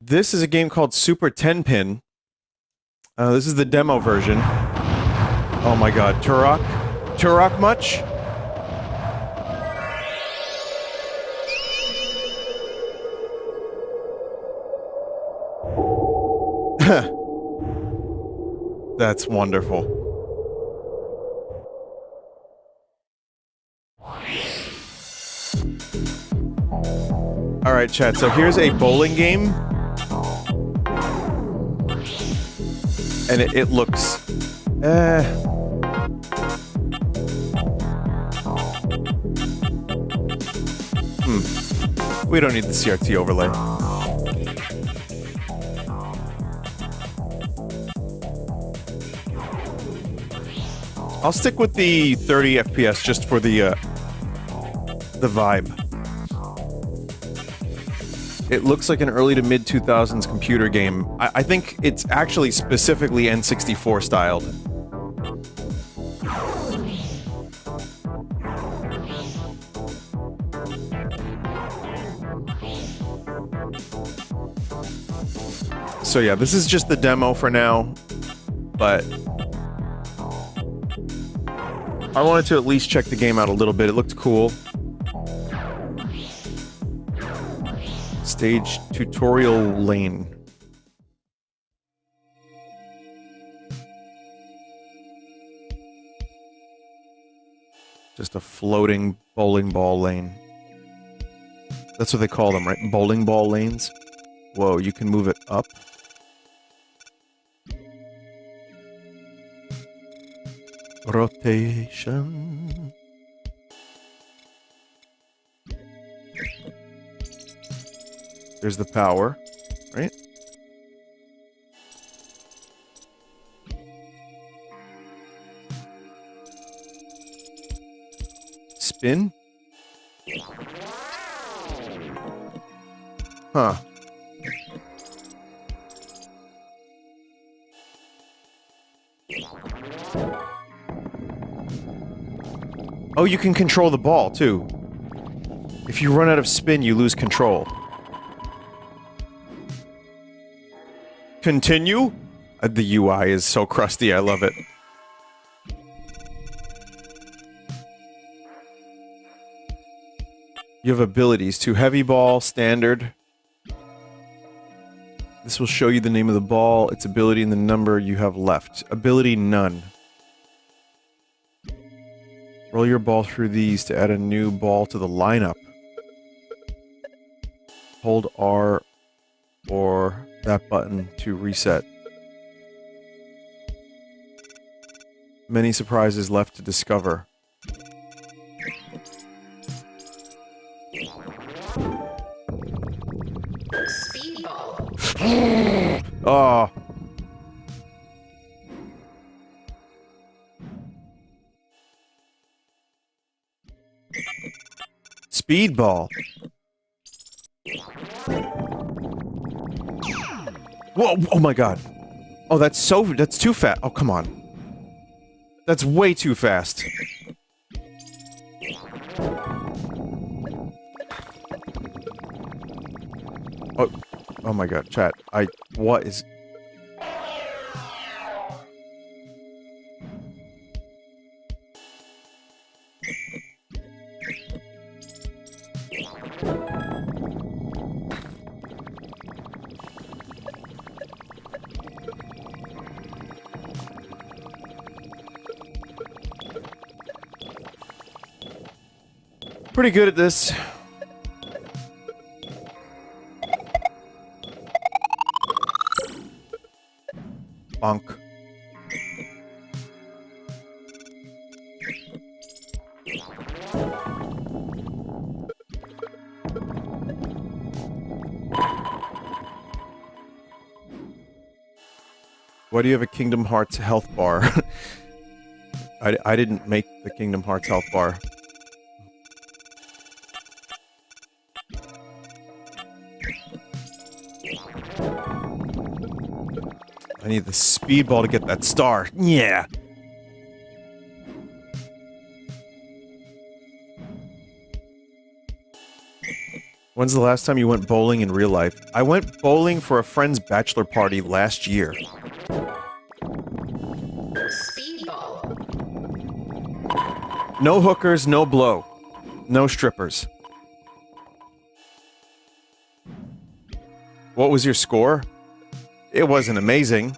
This is a game called Super 10 Pin. This is the demo version. Oh my god, Turok? Turok much? That's wonderful. Alright, chat, so here's a bowling game. And it looks... We don't need the CRT overlay. I'll stick with the 30 FPS just for the vibe. It looks like an early to mid 2000s computer game. I think it's actually specifically N64 styled. So yeah, this is just the demo for now, but I wanted to at least check the game out a little bit. It looked cool. Stage tutorial lane. Just a floating bowling ball lane. That's what they call them, right? Bowling ball lanes. Whoa, you can move it up. Rotation. There's the power, right? Spin? Huh. Oh, you can control the ball, too. If you run out of spin, you lose control. Continue? The UI is so crusty, I love it. You have abilities to heavy ball, standard. This will show you the name of the ball, its ability, and the number you have left. Ability none. Roll your ball through these to add a new ball to the lineup. Hold R or that button to reset. Many surprises left to discover. Spiffbob. Oh. Speedball. Whoa, oh my god. Oh, that's too fast. Oh, come on. That's way too fast. Oh, oh my god, chat. What is... Pretty good at this. Bonk. Why do you have a Kingdom Hearts health bar? I didn't make the Kingdom Hearts health bar. I need the speedball to get that star. Yeah. When's the last time you went bowling in real life? I went bowling for a friend's bachelor party last year. Speedball. No hookers, no blow. No strippers. What was your score? It wasn't amazing,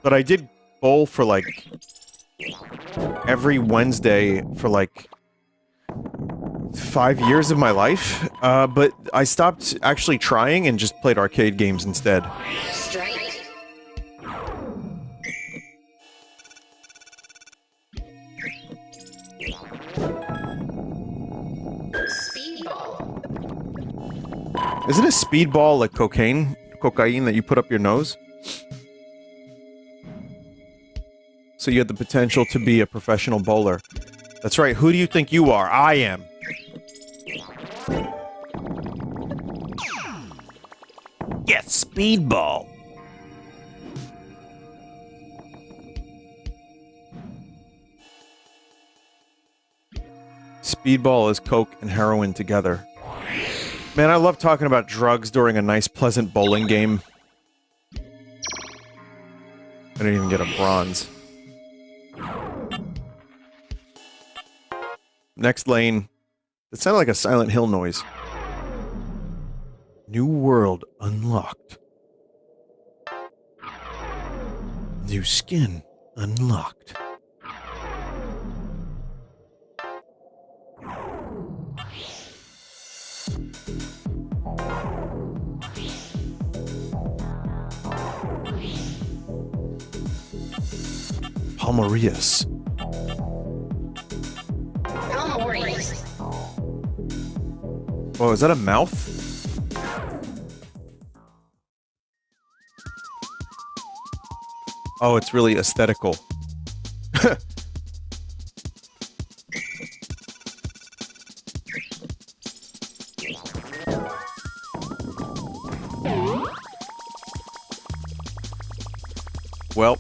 but I did bowl for like every Wednesday for like 5 years of my life, but I stopped actually trying and just played arcade games instead. Strike. Speedball. Isn't a speedball like cocaine that you put up your nose? So you had the potential to be a professional bowler. That's right, who do you think you are? I am. Get speedball. Speedball is coke and heroin together. Man, I love talking about drugs during a nice, pleasant bowling game. I didn't even get a bronze. Next lane. It sounded like a Silent Hill noise. New world unlocked. New skin unlocked. Palmarias. Whoa, is that a mouth? Oh, it's really aesthetical. Well.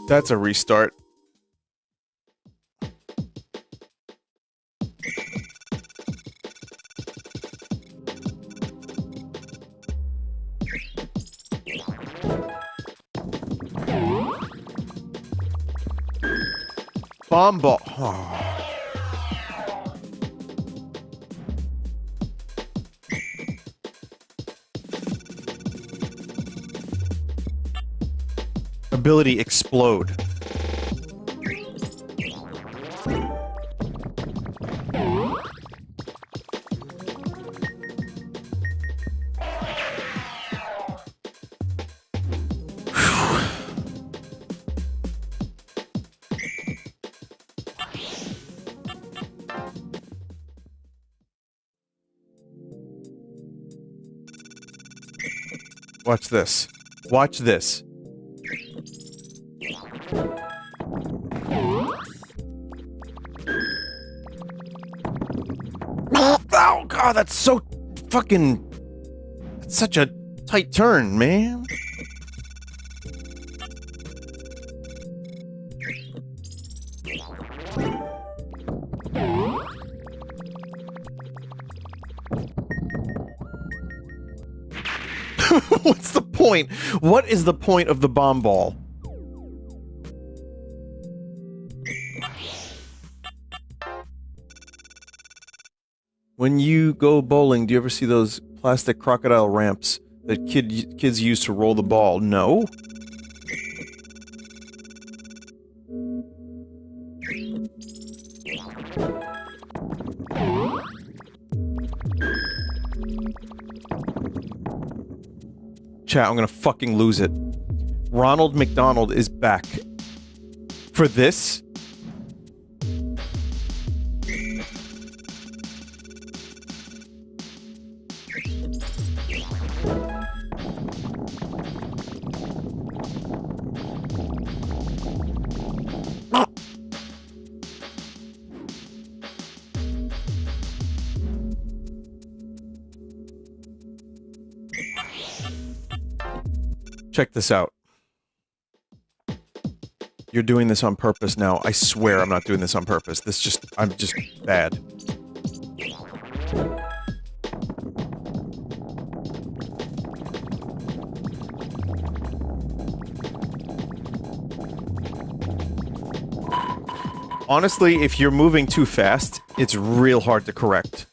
That's a restart. Bomb ball. Oh. Ability explode. Watch this. Watch this. Oh, God, that's so fucking... That's such a tight turn, man. What's the point? What is the point of the bomb ball? When you go bowling, do you ever see those plastic crocodile ramps that kids use to roll the ball? No? Chat, I'm gonna fucking lose it. Ronald McDonald is back. For this? Check this out. You're doing this on purpose now. I swear I'm not doing this on purpose. I'm just bad. Honestly, if you're moving too fast, it's real hard to correct.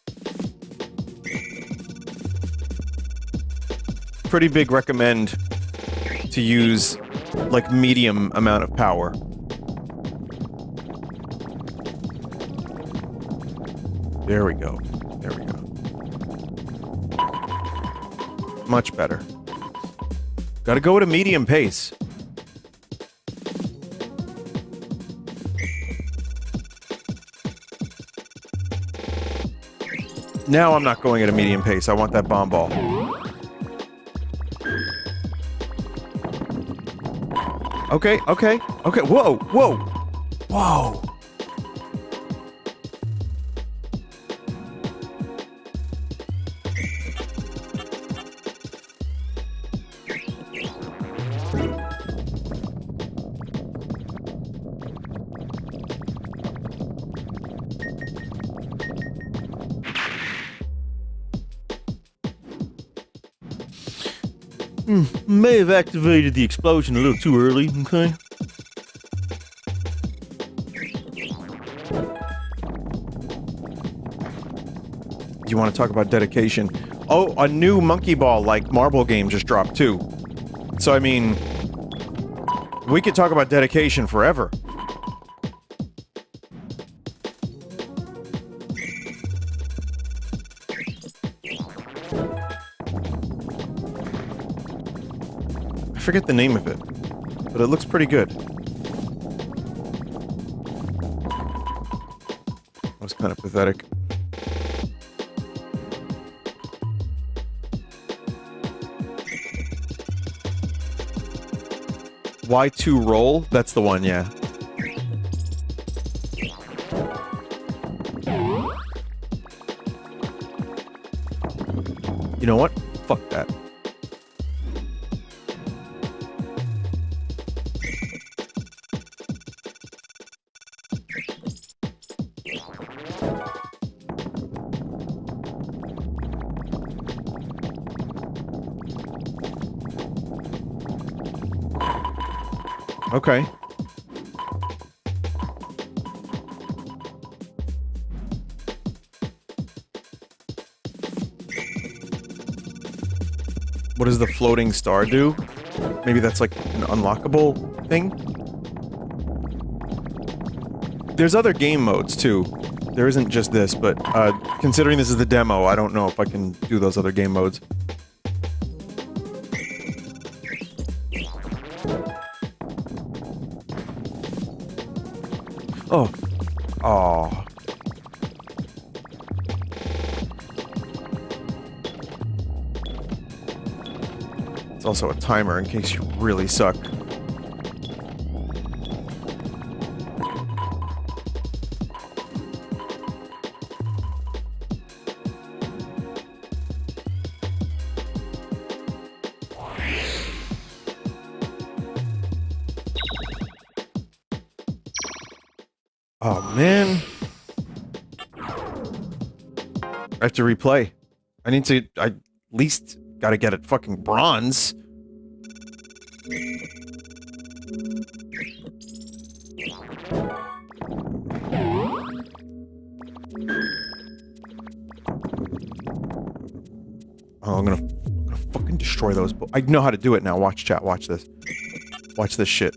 Pretty big recommend to use, like, medium amount of power. There we go. There we go. Much better. Gotta go at a medium pace. Now I'm not going at a medium pace. I want that bomb ball. Okay, okay, okay. Whoa, whoa, whoa. May have activated the explosion a little too early, okay? Do you want to talk about dedication? Oh, a new monkey ball like marble game just dropped too. So I mean, we could talk about dedication forever. I forget the name of it, but it looks pretty good. That was kind of pathetic. Y2 roll? That's the one, yeah. You know what? Fuck that. Okay. What does the floating star do? Maybe that's like an unlockable thing? There's other game modes too. There isn't just this, but considering this is the demo, I don't know if I can do those other game modes. Oh. Oh. It's also a timer in case you really suck. Oh, man. I have to replay. I at least gotta get it fucking bronze. Oh, I'm gonna fucking destroy those. I know how to do it now. Watch, chat. Watch this. Watch this shit.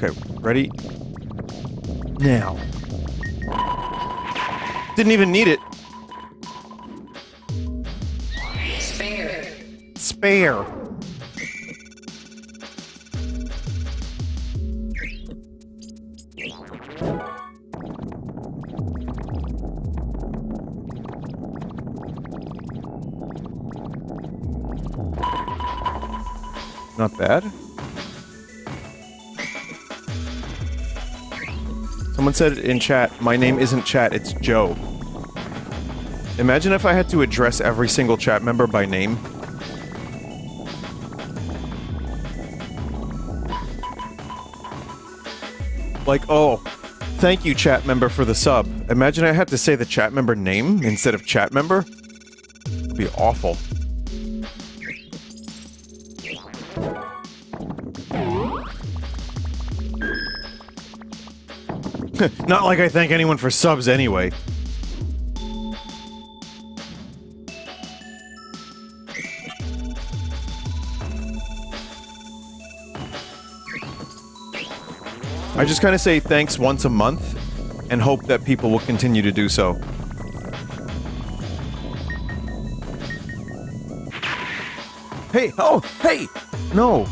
Okay, ready? Now. Didn't even need it. Spare. Spare. Not bad. Someone said in chat, my name isn't chat, it's Joe. Imagine if I had to address every single chat member by name. Like, oh, thank you, chat member, for the sub. Imagine I had to say the chat member name instead of chat member. It'd be awful. Not like I thank anyone for subs anyway. I just kind of say thanks once a month and hope that people will continue to do so. Hey! Oh! Hey! No!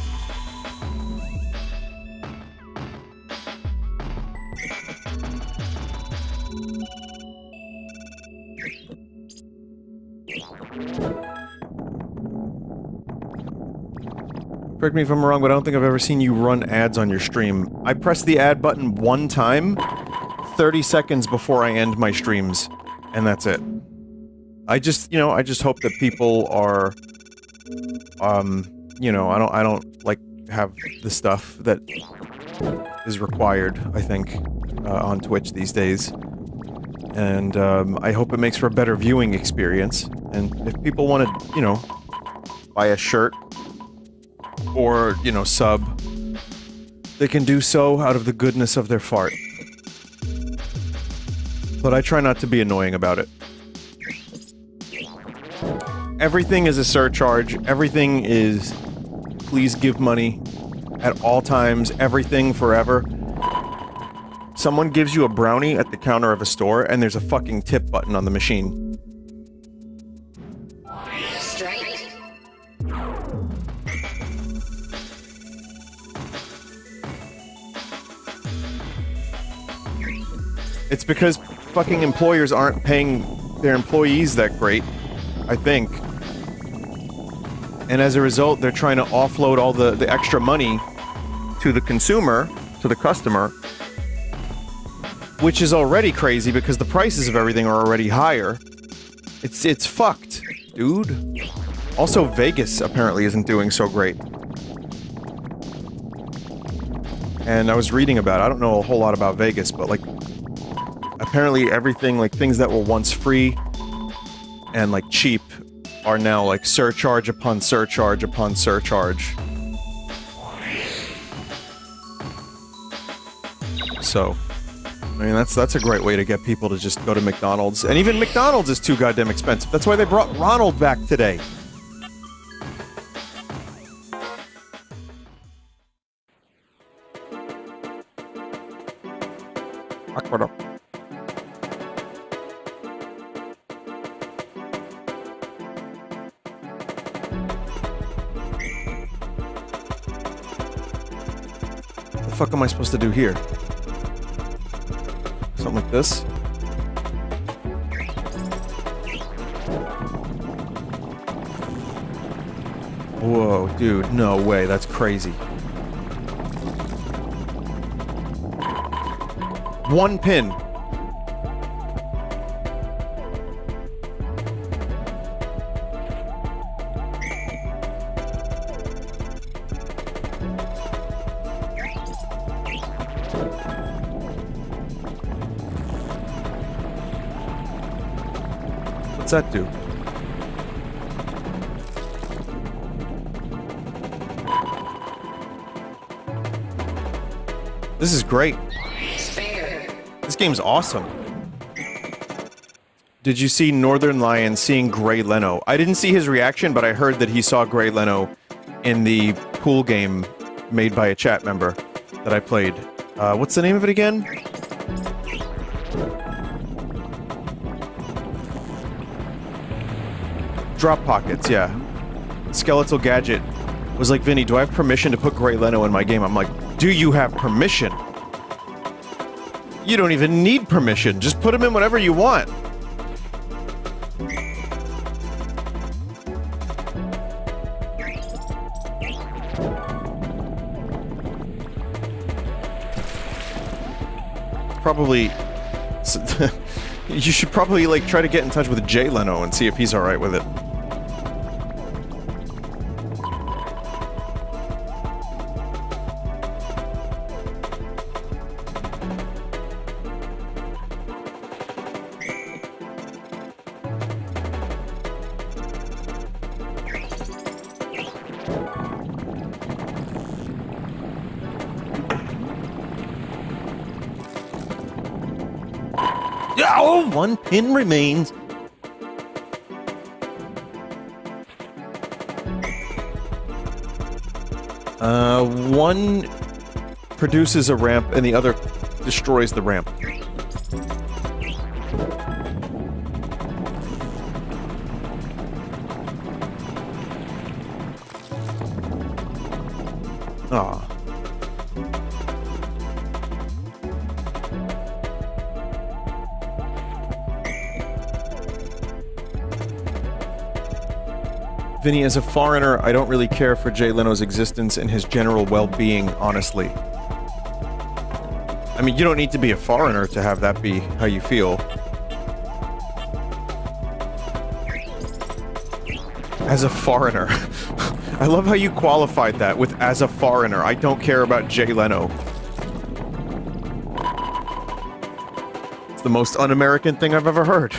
Correct me if I'm wrong, but I don't think I've ever seen you run ads on your stream. I press the ad button one time, 30 seconds before I end my streams, and that's it. I just, you know, I just hope that people are, you know, I don't, like, have the stuff that is required, I think, on Twitch these days. And, I hope it makes for a better viewing experience, and if people want to, you know, buy a shirt, or, you know, sub, they can do so out of the goodness of their fart. But I try not to be annoying about it. Everything is a surcharge, everything is please give money at all times, everything forever. Someone gives you a brownie at the counter of a store and there's a fucking tip button on the machine. It's because fucking employers aren't paying their employees that great, I think. And as a result, they're trying to offload all the extra money to the consumer, to the customer, which is already crazy because the prices of everything are already higher. It's fucked, dude. Also, Vegas apparently isn't doing so great. And I was reading about it. I don't know a whole lot about Vegas, but like, apparently everything, like things that were once free and like cheap are now like surcharge upon surcharge upon surcharge. So, I mean, that's a great way to get people to just go to McDonald's. And even McDonald's is too goddamn expensive. That's why they brought Ronald back today. Awkward. What the fuck am I supposed to do here? Something like this? Whoa, dude, no way, that's crazy. One pin. What's that do? This is great. This game's awesome. Did you see Northern Lion seeing Gray Leno? I didn't see his reaction, but I heard that he saw Gray Leno in the pool game made by a chat member that I played. What's the name of it again? Drop Pockets, yeah. Skeletal Gadget was like, Vinny, do I have permission to put Gray Leno in my game? I'm like, do you have permission? You don't even need permission. Just put him in whatever you want. probably... you should probably, like, try to get in touch with Jay Leno and see if he's alright with it. Oh, one pin remains. One produces a ramp and the other destroys the ramp. Ah. Vinny, as a foreigner, I don't really care for Jay Leno's existence and his general well-being, honestly. I mean, you don't need to be a foreigner to have that be how you feel. As a foreigner. I love how you qualified that with as a foreigner. I don't care about Jay Leno. It's the most un-American thing I've ever heard.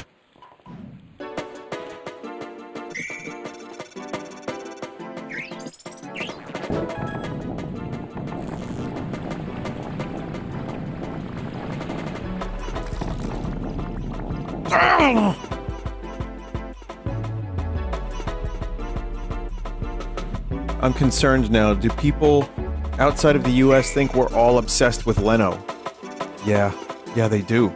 I'm concerned now. Do people outside of the US think we're all obsessed with Leno? Yeah. Yeah, they do.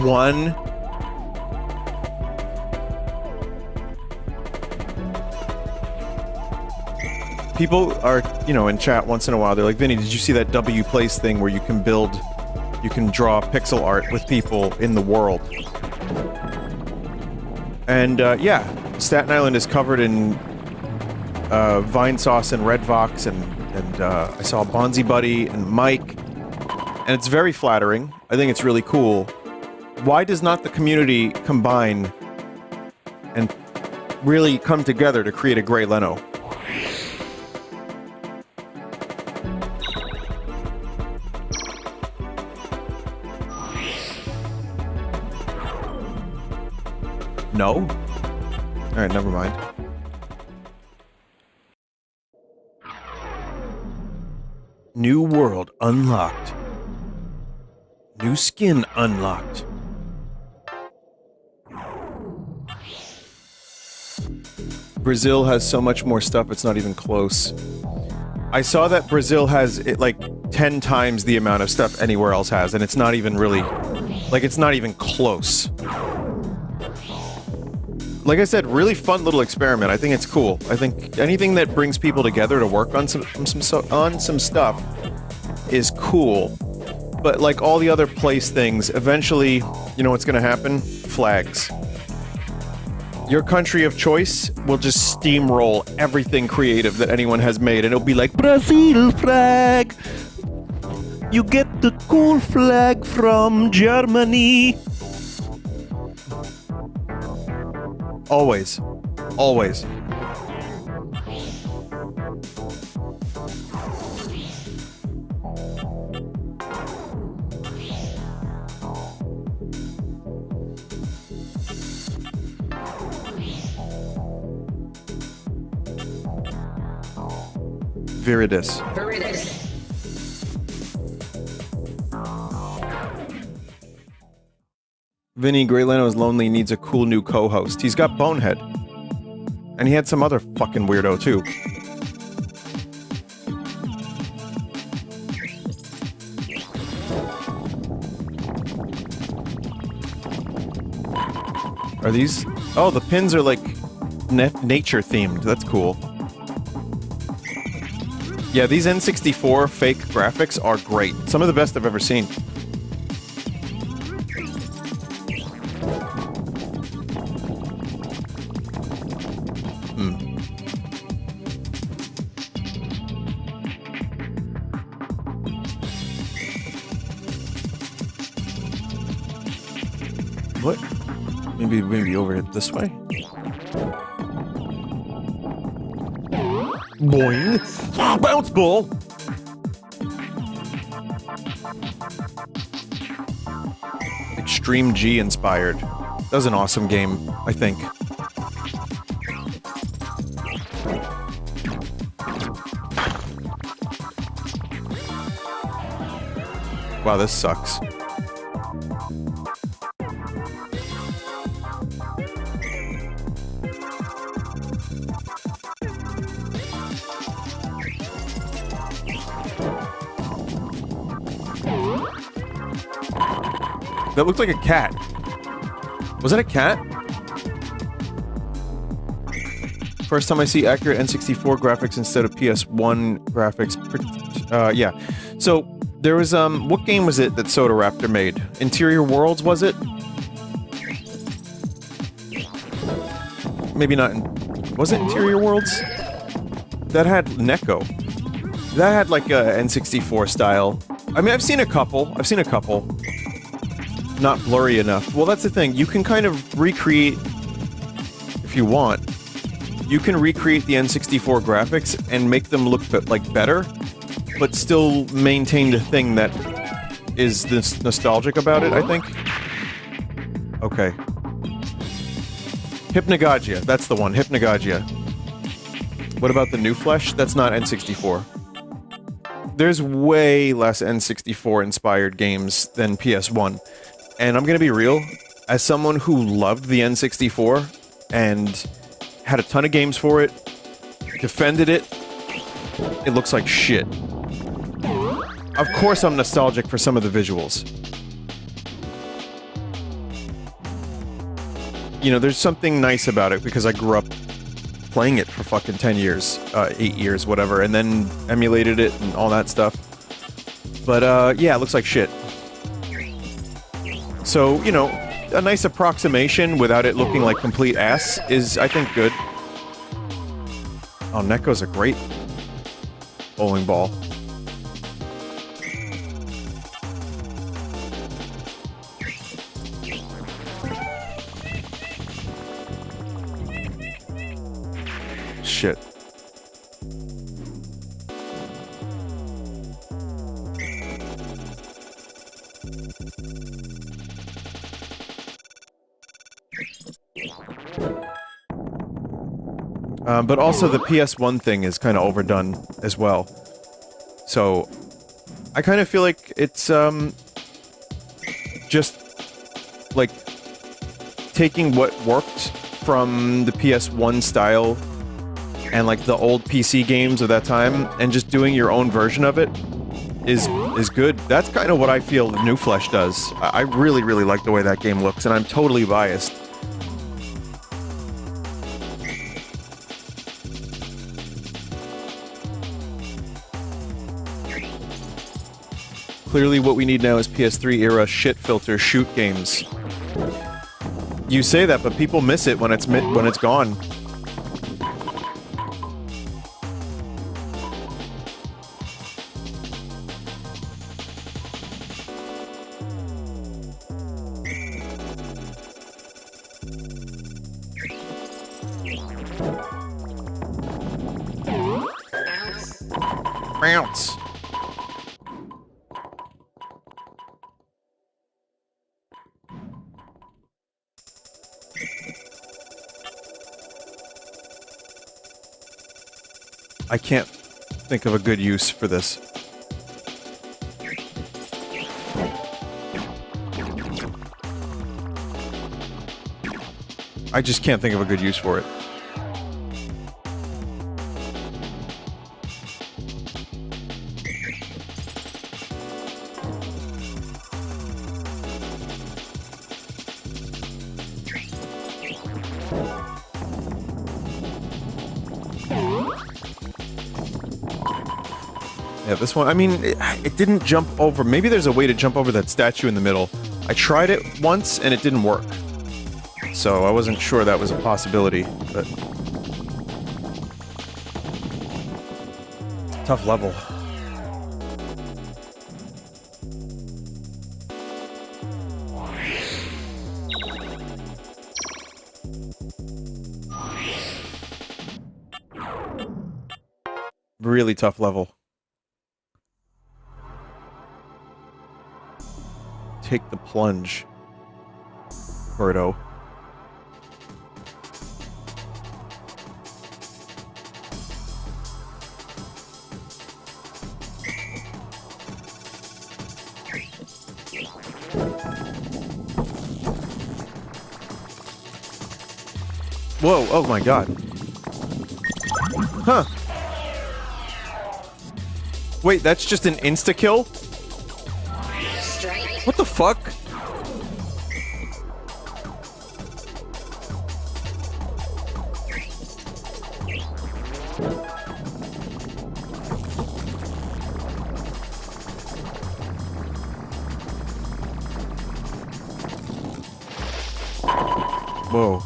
One. People are, you know, in chat once in a while, they're like, Vinny, did you see that W Place thing where you can draw pixel art with people in the world? And, yeah, Staten Island is covered in, Vine Sauce and Red Vox, and I saw Bonzi Buddy and Mike, and it's very flattering. I think it's really cool. Why does not the community combine and really come together to create a great Leno? No? Alright, never mind. New world unlocked. New skin unlocked. Brazil has so much more stuff, it's not even close. I saw that Brazil has, like, 10 times the amount of stuff anywhere else has, and it's not even really... like, it's not even close. Like I said, really fun little experiment. I think it's cool. I think anything that brings people together to work on some stuff is cool. But like all the other place things, eventually, you know what's gonna happen? Flags. Your country of choice will just steamroll everything creative that anyone has made, and it'll be like, Brazil flag! You get the cool flag from Germany! Always. Always. Viridis. Vinny, Grey Leno is lonely, needs a cool new co-host. He's got Bonehead. And he had some other fucking weirdo, too. Are these... oh, the pins are, like, nature-themed. That's cool. Yeah, these N64 fake graphics are great. Some of the best I've ever seen. What? Maybe over this way? Boing! Ah, bounce ball! Extreme G inspired. That was an awesome game, I think. Wow, this sucks. That looked like a cat. Was that a cat? First time I see accurate N64 graphics instead of PS1 graphics. Yeah. So, there was, what game was it that Soda Raptor made? Interior Worlds, was it? Maybe not. Was it Interior Worlds? That had Neko. That had, like, a N64 style. I mean, I've seen a couple. Not blurry enough. Well, that's the thing. You can kind of recreate, if you want, you can recreate the N64 graphics and make them look like better, but still maintain the thing that is this nostalgic about it, I think. Okay. Hypnagogia. That's the one. Hypnagogia. What about the New Flesh? That's not N64. There's way less N64-inspired games than PS1. And I'm gonna be real, as someone who loved the N64 and had a ton of games for it, defended it, it looks like shit. Of course I'm nostalgic for some of the visuals. You know, there's something nice about it because I grew up playing it for fucking 10 years, 8 years, whatever, and then emulated it and all that stuff. But, yeah, it looks like shit. So, you know, a nice approximation without it looking like complete ass is, I think, good. Oh, Neko's a great bowling ball. Shit. But also the PS1 thing is kind of overdone as well. So, I kind of feel like it's, just, like, taking what worked from the PS1 style and, like, the old PC games of that time and just doing your own version of it is good. That's kind of what I feel the New Flesh does. I really, really like the way that game looks, and I'm totally biased. Clearly what we need now is PS3 era shit filter shoot games. You say that, but people miss it when it's gone. Bounce. I can't think of a good use for this. I just can't think of a good use for it. Yeah, this one, I mean, it didn't jump over. Maybe there's a way to jump over that statue in the middle. I tried it once, and it didn't work. So I wasn't sure that was a possibility, but... tough level. Really tough level. Take the plunge, Birdo. Whoa, oh my god. Huh. Wait, that's just an insta-kill? Strike. What the fuck? Whoa.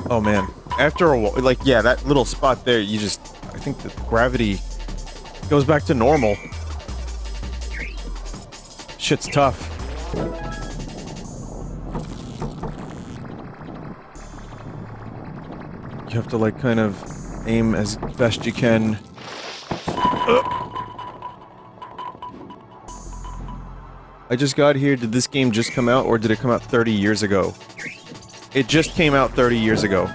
Oh man, after a while, like, yeah, that little spot there, you just, I think the gravity goes back to normal. Shit's tough. You have to, like, kind of aim as best you can. I just got here, did this game just come out, or did it come out 30 years ago? It just came out 30 years ago.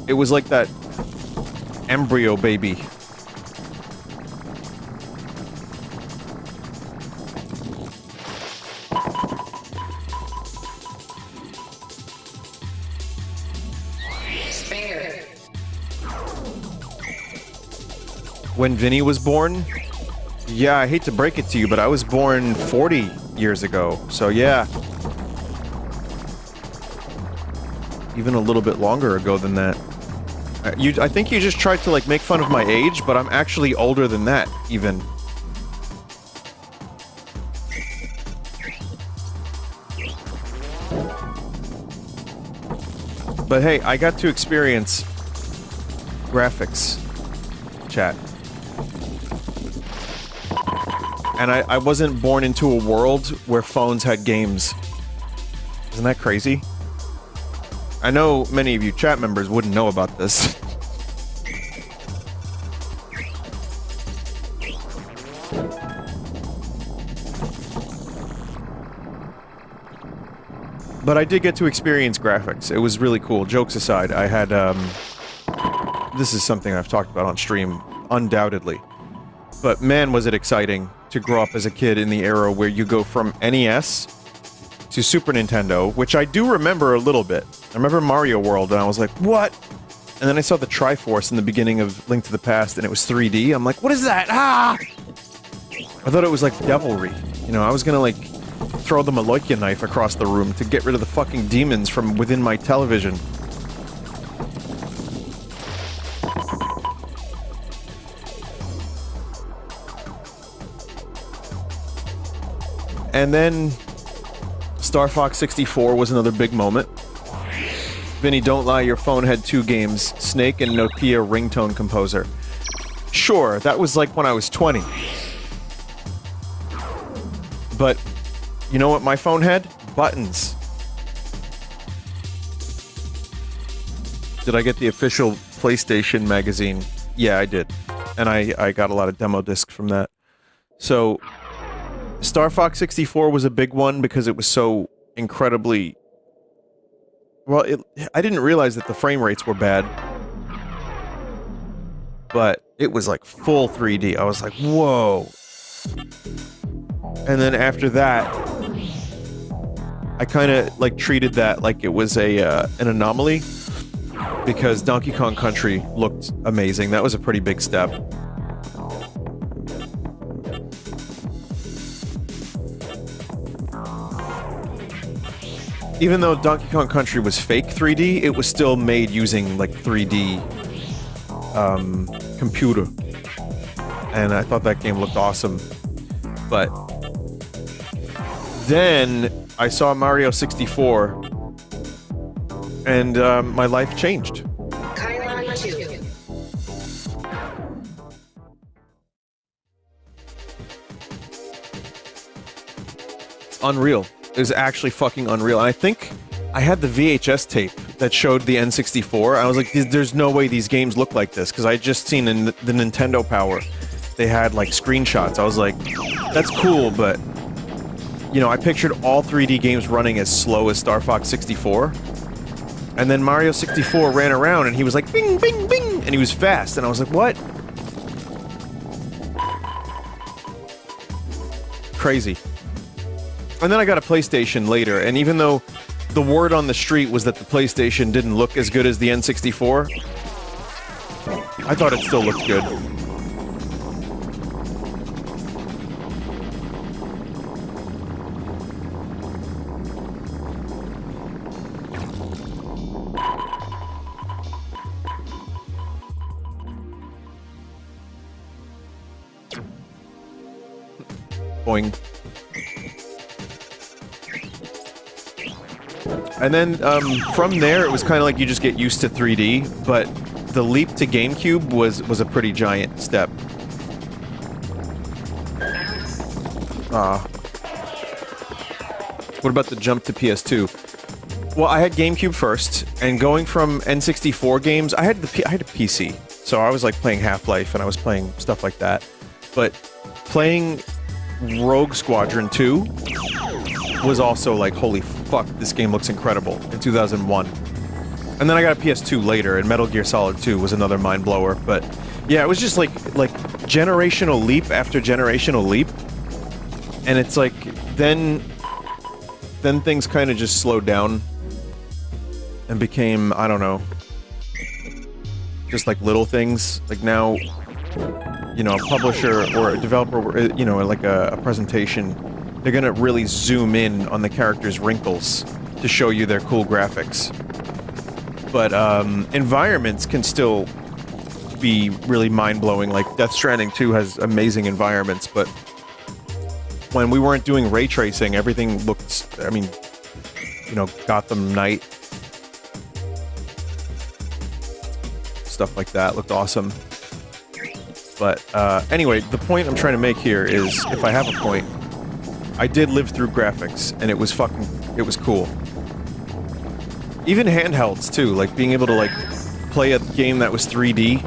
It was like that embryo baby. Spare. When Vinny was born? Yeah, I hate to break it to you, but I was born 40 years ago. So yeah. Even a little bit longer ago than that. I think you just tried to, like, make fun of my age, but I'm actually older than that, even. But hey, I got to experience graphics, chat. And I wasn't born into a world where phones had games. Isn't that crazy? I know many of you chat members wouldn't know about this. But I did get to experience graphics. It was really cool. Jokes aside, I had, this is something I've talked about on stream, undoubtedly. But man, was it exciting to grow up as a kid in the era where you go from NES to Super Nintendo, which I do remember a little bit. I remember Mario World, and I was like, what? And then I saw the Triforce in the beginning of Link to the Past, and it was 3D. I'm like, what is that? Ah! I thought it was like devilry. You know, I was gonna, like, throw the Maloika knife across the room to get rid of the fucking demons from within my television. And then Star Fox 64 was another big moment. Vinny, don't lie, your phone had two games, Snake and Nokia Ringtone Composer. Sure, that was like when I was 20. But, you know what my phone had? Buttons. Did I get the official PlayStation magazine? Yeah, I did. And I got a lot of demo discs from that. So, Star Fox 64 was a big one because it was so incredibly... Well, I didn't realize that the frame rates were bad. But it was like full 3D. I was like, whoa. And then after that, I kind of like treated that like it was an anomaly. Because Donkey Kong Country looked amazing. That was a pretty big step. Even though Donkey Kong Country was fake 3D, it was still made using, like, 3D computer. And I thought that game looked awesome. But then I saw Mario 64 and my life changed. It's unreal. It was actually fucking unreal. And I think I had the VHS tape that showed the N64. I was like, there's no way these games look like this, because I just seen in the Nintendo Power, they had like screenshots. I was like, that's cool, but you know, I pictured all 3D games running as slow as Star Fox 64. And then Mario 64 ran around and he was like, bing, bing, bing, and he was fast. And I was like, what? Crazy. And then I got a PlayStation later, and even though the word on the street was that the PlayStation didn't look as good as the N64, I thought it still looked good. Boing. And then, from there, it was kind of like you just get used to 3D, but the leap to GameCube was a pretty giant step. What about the jump to PS2? Well, I had GameCube first, and going from N64 games, I had a PC, so I was like playing Half-Life, and I was playing stuff like that. But playing Rogue Squadron 2 was also like, holy fuck, this game looks incredible, in 2001. And then I got a PS2 later, and Metal Gear Solid 2 was another mind-blower, but yeah, it was just like generational leap after generational leap, and it's like, then things kind of just slowed down and became, I don't know, just like little things. Like now, you know, a publisher or a developer, you know, like a presentation, they're gonna really zoom in on the characters' wrinkles to show you their cool graphics. But environments can still be really mind-blowing. Like Death Stranding 2 has amazing environments, but when we weren't doing ray tracing, everything looked, I mean, you know, Gotham Knight, stuff like that looked awesome. But anyway, the point I'm trying to make here is, if I have a point, I did live through graphics, and it was cool. Even handhelds too, like being able to like play a game that was 3D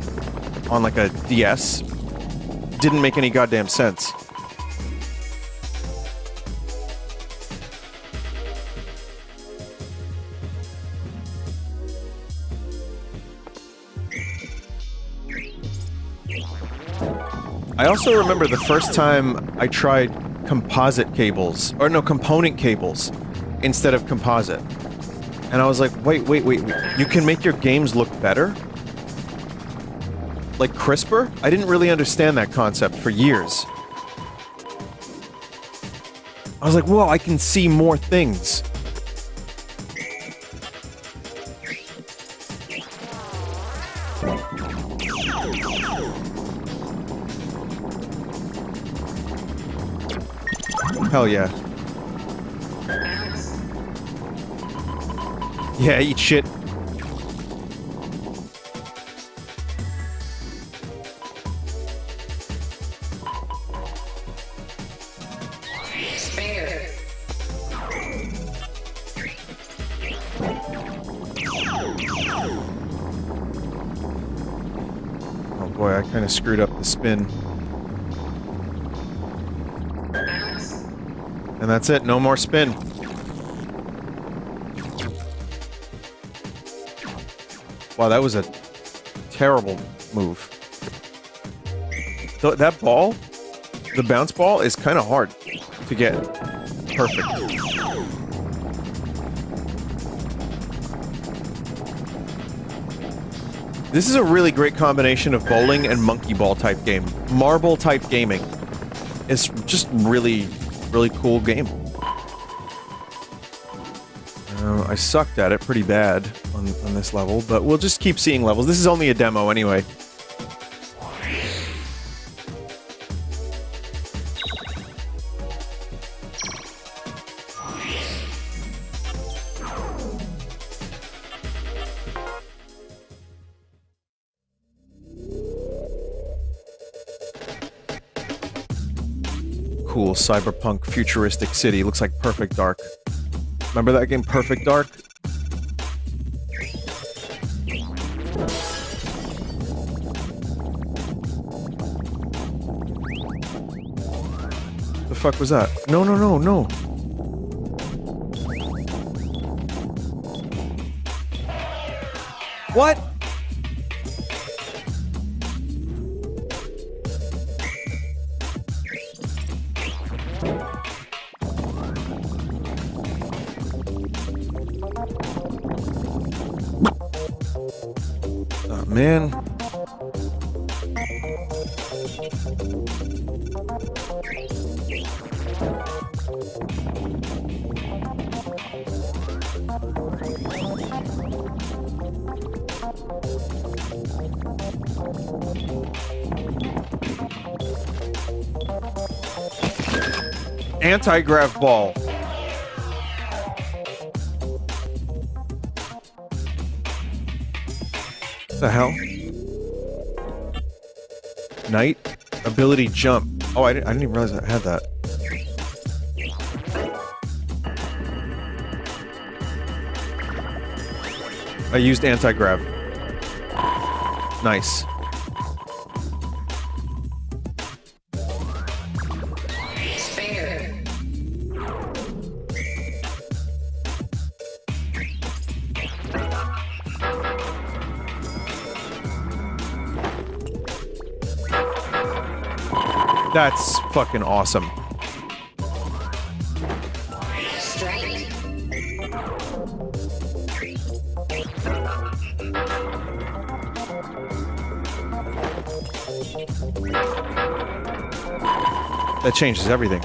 on like a DS didn't make any goddamn sense. I also remember the first time I tried composite cables, or no, component cables instead of composite. And I was like, wait, you can make your games look better? Like crisper? I didn't really understand that concept for years. I was like, whoa, I can see more things. Hell yeah. Yeah, eat shit. Spare. Oh boy, I kind of screwed up the spin. And that's it, no more spin. Wow, that was a terrible move. That ball, the bounce ball, is kind of hard to get perfect. This is a really great combination of bowling and monkey ball type game. Marble type gaming. It's just really cool game. I sucked at it pretty bad on this level, but we'll just keep seeing levels. This is only a demo anyway. cool cyberpunk futuristic city. Looks like Perfect Dark. Remember that game, Perfect Dark? The fuck was that? No, no, no, no. What? Oh, man. Anti-grav ball. What the hell? Knight? Ability jump. Oh, I didn't even realize I had that. I used anti-grav. Nice. Spare. That's fucking awesome. Strike. That changes everything.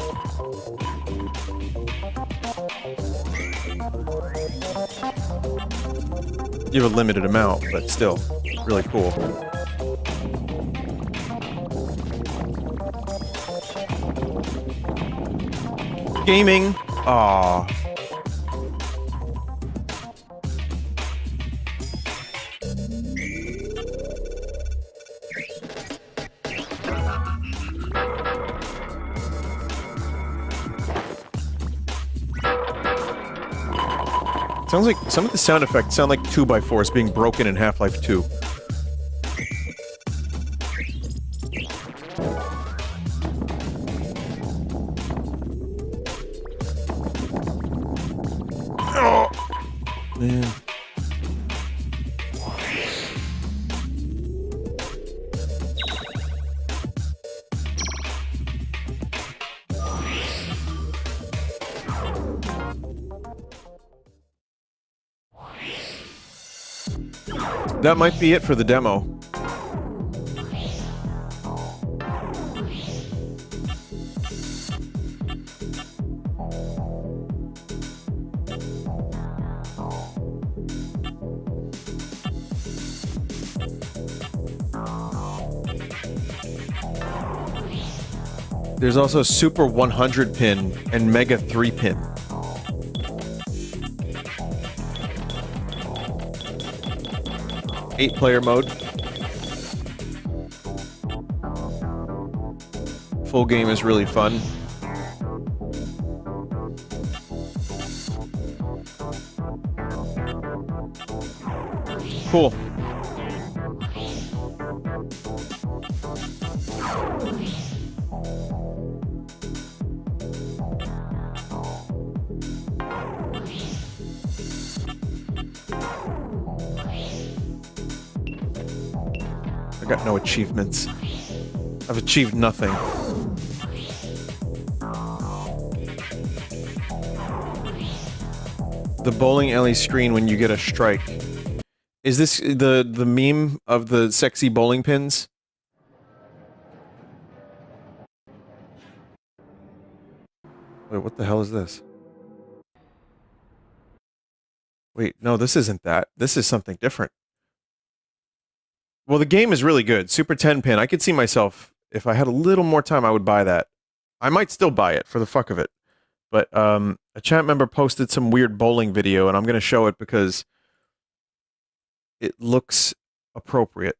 You have a limited amount, but still, really cool. Gaming. Aww. Sounds like some of the sound effects sound like 2x4s being broken in Half-Life 2. Oh, man. That might be it for the demo. There's also Super 100 pin and Mega 3 pin. Eight-player mode. Full game is really fun. Cool. I got no achievements. I've achieved nothing. The bowling alley screen when you get a strike. Is this the meme of the sexy bowling pins? Wait, what the hell is this? Wait, no, this isn't that. This is something different. Well, the game is really good. Super 10 pin. I could see myself, if I had a little more time, I would buy that. I might still buy it for the fuck of it. But a chat member posted some weird bowling video, and I'm going to show it because it looks appropriate.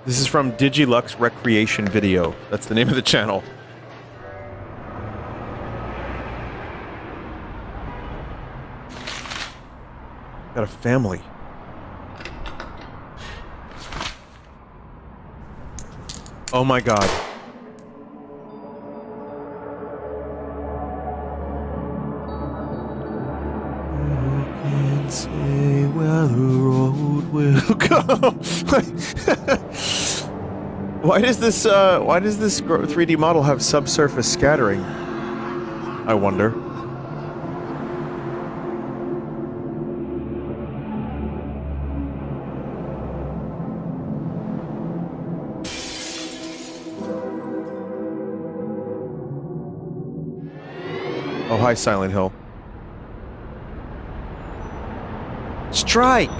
This is from Digilux Recreation Video. That's the name of the channel. Got a family. Oh my god. Who can say where the road will go? Why does this 3D model have subsurface scattering? I wonder. Oh, hi, Silent Hill. Strike!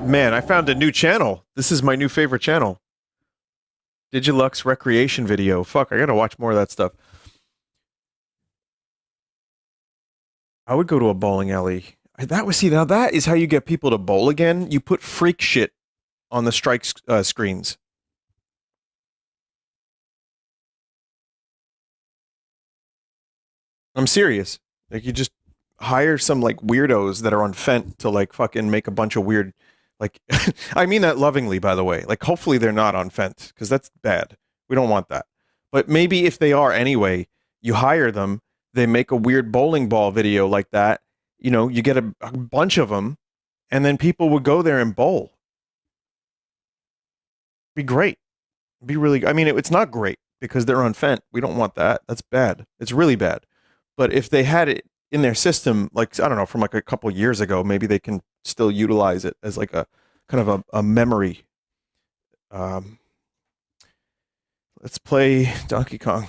Man, I found a new channel. This is my new favorite channel. Digilux Recreation Video. Fuck, I gotta watch more of that stuff. I would go to a bowling alley. Now that is how you get people to bowl again. You put freak shit on the strike screens. I'm serious. Like, you just hire some, like, weirdos that are on Fent to, like, fucking make a bunch of weird, like, I mean that lovingly, by the way. Like, hopefully they're not on Fent, because that's bad. We don't want that. But maybe if they are anyway, you hire them, they make a weird bowling ball video like that, you know, you get a bunch of them, and then people would go there and bowl. Be great. Be really, I mean, it's not great, because they're on Fent. We don't want that. That's bad. It's really bad. But if they had it in their system, like, I don't know, from like a couple years ago, maybe they can still utilize it as like a kind of a memory. Let's play Donkey Kong.